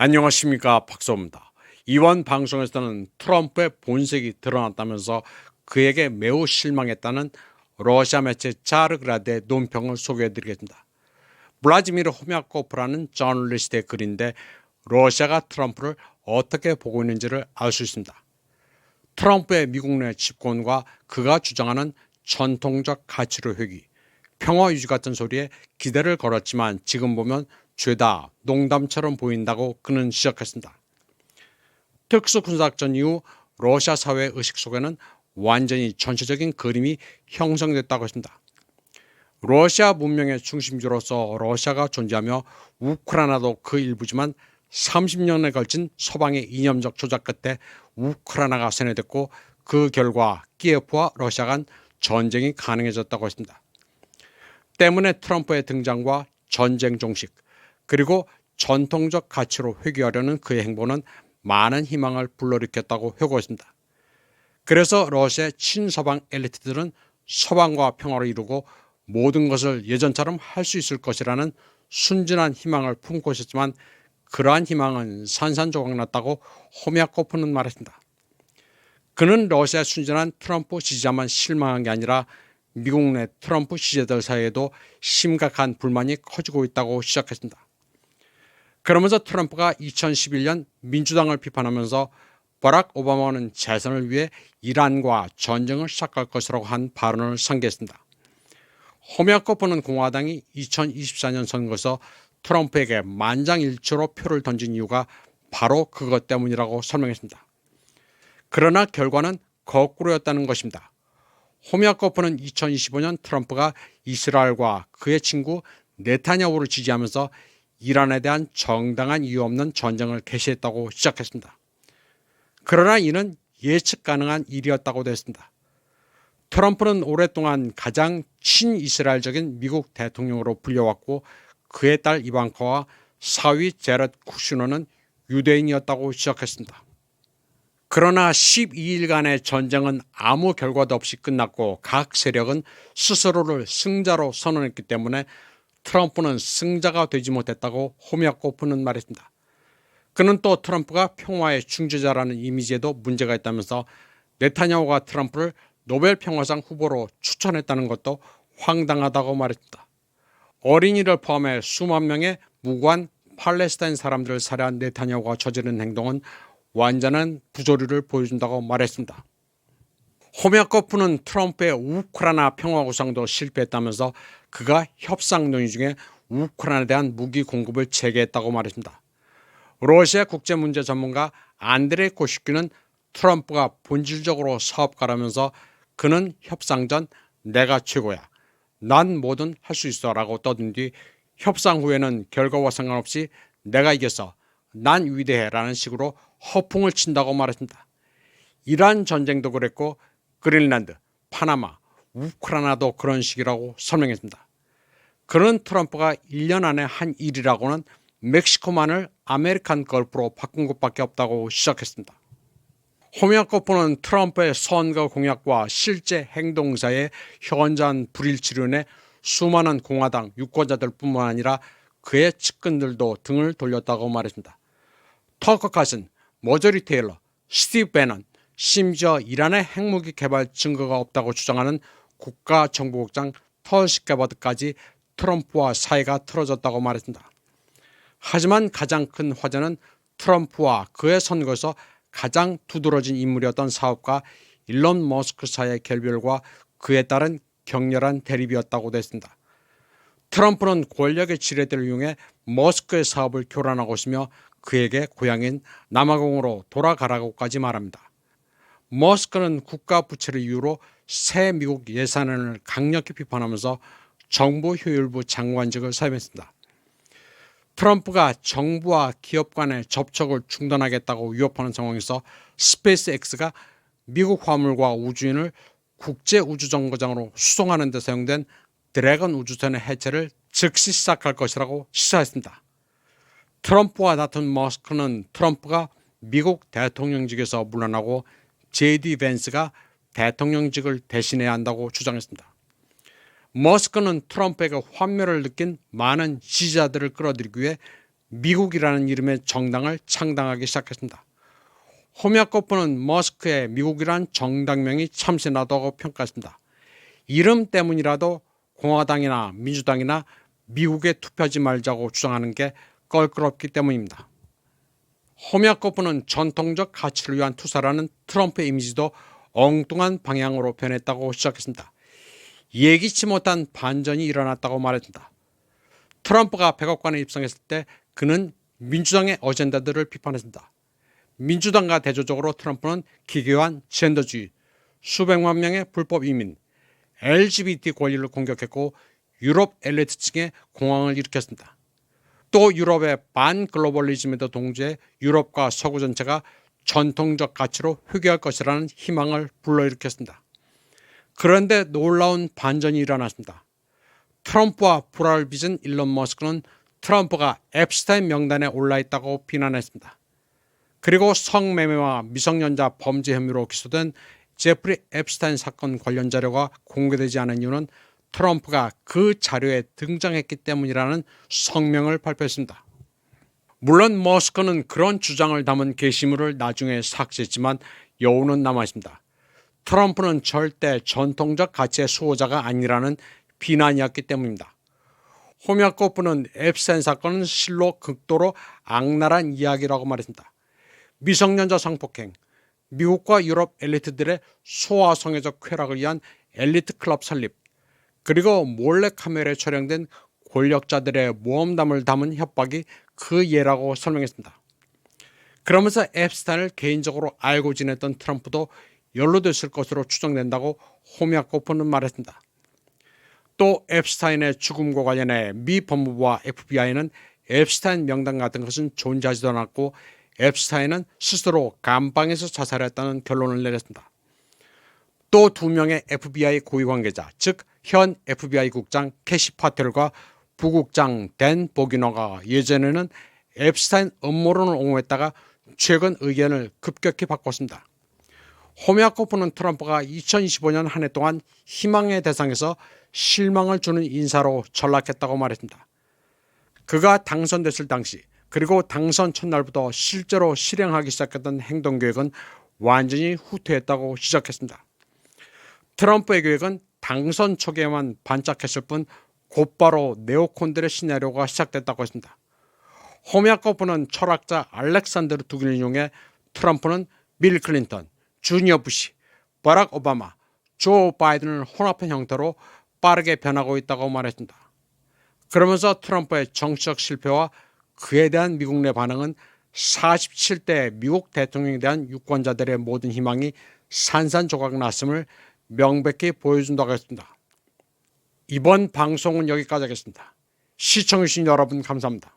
안녕하십니까, 박사입니다. 이번 방송에서는 트럼프의 본색이 드러났다면서 그에게 매우 실망했다는 러시아 매체 자르그라드의 논평을 소개해드리겠습니다. 블라지미르 호미아코프라는 저널리스트의 글인데 러시아가 트럼프를 어떻게 보고 있는지를 알 수 있습니다. 트럼프의 미국 내 집권과 그가 주장하는 전통적 가치로 회귀, 평화 유지 같은 소리에 기대를 걸었지만 지금 보면 죄다 농담처럼 보인다고 그는 지적했습니다. 특수군사작전 이후 러시아 사회의 의식 속에는 완전히 전체적인 그림이 형성됐다고 했습니다. 러시아 문명의 중심지로서 러시아가 존재하며 우크라이나도 그 일부지만 30년에 걸친 서방의 이념적 조작 끝에 우크라이나가 세뇌됐고 그 결과 키예프와 러시아 간 전쟁이 가능해졌다고 했습니다. 때문에 트럼프의 등장과 전쟁 종식 그리고 전통적 가치로 회귀하려는 그의 행보는 많은 희망을 불러일으켰다고 회고했습니다. 그래서 러시아의 친서방 엘리트들은 서방과 평화를 이루고 모든 것을 예전처럼 할 수 있을 것이라는 순진한 희망을 품고 있었지만 그러한 희망은 산산조각났다고 호미아코프는 말했습니다. 그는 러시아의 순진한 트럼프 지지자만 실망한 게 아니라 미국 내 트럼프 지지자들 사이에도 심각한 불만이 커지고 있다고 시작했습니다. 그러면서 트럼프가 2011년 민주당을 비판하면서 버락 오바마는 재선을 위해 이란과 전쟁을 시작할 것이라고 한 발언을 상기했습니다. 호미아코프는 공화당이 2024년 선거에서 트럼프에게 만장일치로 표를 던진 이유가 바로 그것 때문이라고 설명했습니다. 그러나 결과는 거꾸로였다는 것입니다. 호미아코프는 2025년 트럼프가 이스라엘과 그의 친구 네타냐후를 지지하면서 이란에 대한 정당한 이유 없는 전쟁을 개시했다고 시작했습니다. 그러나 이는 예측 가능한 일이었다고 했습니다. 트럼프는 오랫동안 가장 친이스라엘적인 미국 대통령으로 불려왔고 그의 딸 이방카와 사위 제렛 쿠슈너는 유대인이었다고 시작했습니다. 그러나 12일간의 전쟁은 아무 결과도 없이 끝났고 각 세력은 스스로를 승자로 선언했기 때문에 트럼프는 승자가 되지 못했다고 호미아코프는 말했습니다. 그는 또 트럼프가 평화의 중재자라는 이미지에도 문제가 있다면서 네타냐후가 트럼프를 노벨 평화상 후보로 추천했다는 것도 황당하다고 말했습니다. 어린이를 포함해 수만 명의 무고한 팔레스타인 사람들을 살해한 네타냐후가 저지른 행동은 완전한 부조리를 보여준다고 말했습니다. 호미아코프는 트럼프의 우크라이나 평화 구상도 실패했다면서 그가 협상 논의 중에 우크라이나에 대한 무기 공급을 재개했다고 말했습니다. 러시아 국제문제 전문가 안드레이 코시큐는 트럼프가 본질적으로 사업가라면서 그는 협상 전 내가 최고야. 난 뭐든 할 수 있어 라고 떠든 뒤 협상 후에는 결과와 상관없이 내가 이겼어. 난 위대해 라는 식으로 허풍을 친다고 말했습니다. 이란 전쟁도 그랬고 그린란드, 파나마, 우크라이나도 그런 식이라고 설명했습니다. 그는 트럼프가 1년 안에 한 일이라고는 멕시코만을 아메리칸 걸프로 바꾼 것밖에 없다고 시작했습니다. 호미아코프는 트럼프의 선거 공약과 실제 행동 사이에 현저한 불일치로 인해 수많은 공화당 유권자들뿐만 아니라 그의 측근들도 등을 돌렸다고 말했습니다. 터커 카슨, 머저리 테일러, 스티브 배넌, 심지어 이란의 핵무기 개발 증거가 없다고 주장하는 국가정보국장 털시 게버드까지 트럼프와 사이가 틀어졌다고 말했습니다. 하지만 가장 큰 화제는 트럼프와 그의 선거에서 가장 두드러진 인물이었던 사업가 일론 머스크 사이의 결별과 그에 따른 격렬한 대립이었다고 했습니다. 트럼프는 권력의 지렛대를 이용해 머스크의 사업을 교란하고 있으며 그에게 고향인 남아공으로 돌아가라고까지 말합니다. 머스크는 국가 부채를 이유로 새 미국 예산안을 강력히 비판하면서 정부 효율부 장관직을 사임했습니다. 트럼프가 정부와 기업 간의 접촉을 중단하겠다고 위협하는 상황에서 스페이스X가 미국 화물과 우주인을 국제우주정거장으로 수송하는 데 사용된 드래곤 우주선의 해체를 즉시 시작할 것이라고 시사했습니다. 트럼프와 다툰 머스크는 트럼프가 미국 대통령직에서 물러나고 JD 벤스가 대통령직을 대신해야 한다고 주장했습니다. 머스크는 트럼프에게 환멸을 느낀 많은 지지자들을 끌어들이기 위해 미국이라는 이름의 정당을 창당하기 시작했습니다. 호미아코프는 머스크의 미국이란 정당명이 참신하다고 평가했습니다. 이름 때문이라도 공화당이나 민주당이나 미국에 투표하지 말자고 주장하는 게 껄끄럽기 때문입니다. 호미아코프는 전통적 가치를 위한 투사라는 트럼프의 이미지도 엉뚱한 방향으로 변했다고 시작했습니다. 예기치 못한 반전이 일어났다고 말했습니다. 트럼프가 백악관에 입성했을 때 그는 민주당의 어젠다들을 비판했습니다. 민주당과 대조적으로 트럼프는 기괴한 젠더주의, 수백만 명의 불법 이민, LGBT 권리를 공격했고 유럽 엘리트층의 공황을 일으켰습니다. 또 유럽의 반글로벌리즘에도 동조해 유럽과 서구 전체가 전통적 가치로 회귀할 것이라는 희망을 불러일으켰습니다. 그런데 놀라운 반전이 일어났습니다. 트럼프와 불화를 빚은 일론 머스크는 트럼프가 앱스타인 명단에 올라있다고 비난했습니다. 그리고 성매매와 미성년자 범죄 혐의로 기소된 제프리 앱스타인 사건 관련 자료가 공개되지 않은 이유는 트럼프가 그 자료에 등장했기 때문이라는 성명을 발표했습니다. 물론 머스크는 그런 주장을 담은 게시물을 나중에 삭제했지만 여운은 남아있습니다. 트럼프는 절대 전통적 가치의 수호자가 아니라는 비난이었기 때문입니다. 호미아코프는 앱스타인 사건은 실로 극도로 악랄한 이야기라고 말했습니다. 미성년자 성폭행, 미국과 유럽 엘리트들의 소아성애적 쾌락을 위한 엘리트 클럽 설립, 그리고 몰래카메라에 촬영된 권력자들의 모험담을 담은 협박이 그 예라고 설명했습니다. 그러면서 앱스타인을 개인적으로 알고 지냈던 트럼프도 연루됐을 것으로 추정된다고 호미아코프는 말했습니다. 또 앱스타인의 죽음과 관련해 미 법무부와 FBI는 앱스타인 명단 같은 것은 존재하지도 않았고 앱스타인은 스스로 감방에서 자살했다는 결론을 내렸습니다. 또 2명의 FBI 고위 관계자, 즉 현 FBI 국장 캐시 파텔과 부국장 댄 보기너가 예전에는 앱스타인 음모론을 옹호했다가 최근 의견을 급격히 바꿨습니다. 호미아코프는 트럼프가 2025년 한 해 동안 희망의 대상에서 실망을 주는 인사로 전락했다고 말했습니다. 그가 당선됐을 당시 그리고 당선 첫날부터 실제로 실행하기 시작했던 행동계획은 완전히 후퇴했다고 지적했습니다. 트럼프의 계획은 당선 초기에만 반짝했을 뿐 곧바로 네오콘들의 시나리오가 시작됐다고 했습니다. 호미아코프는 철학자 알렉산드르 두긴을 이용해 트럼프는 빌 클린턴, 주니어 부시, 버락 오바마, 조 바이든을 혼합한 형태로 빠르게 변하고 있다고 말했습니다. 그러면서 트럼프의 정치적 실패와 그에 대한 미국 내 반응은 47대 미국 대통령에 대한 유권자들의 모든 희망이 산산조각 났음을 명백히 보여준다고 했습니다. 이번 방송은 여기까지 하겠습니다. 시청해주신 여러분 감사합니다.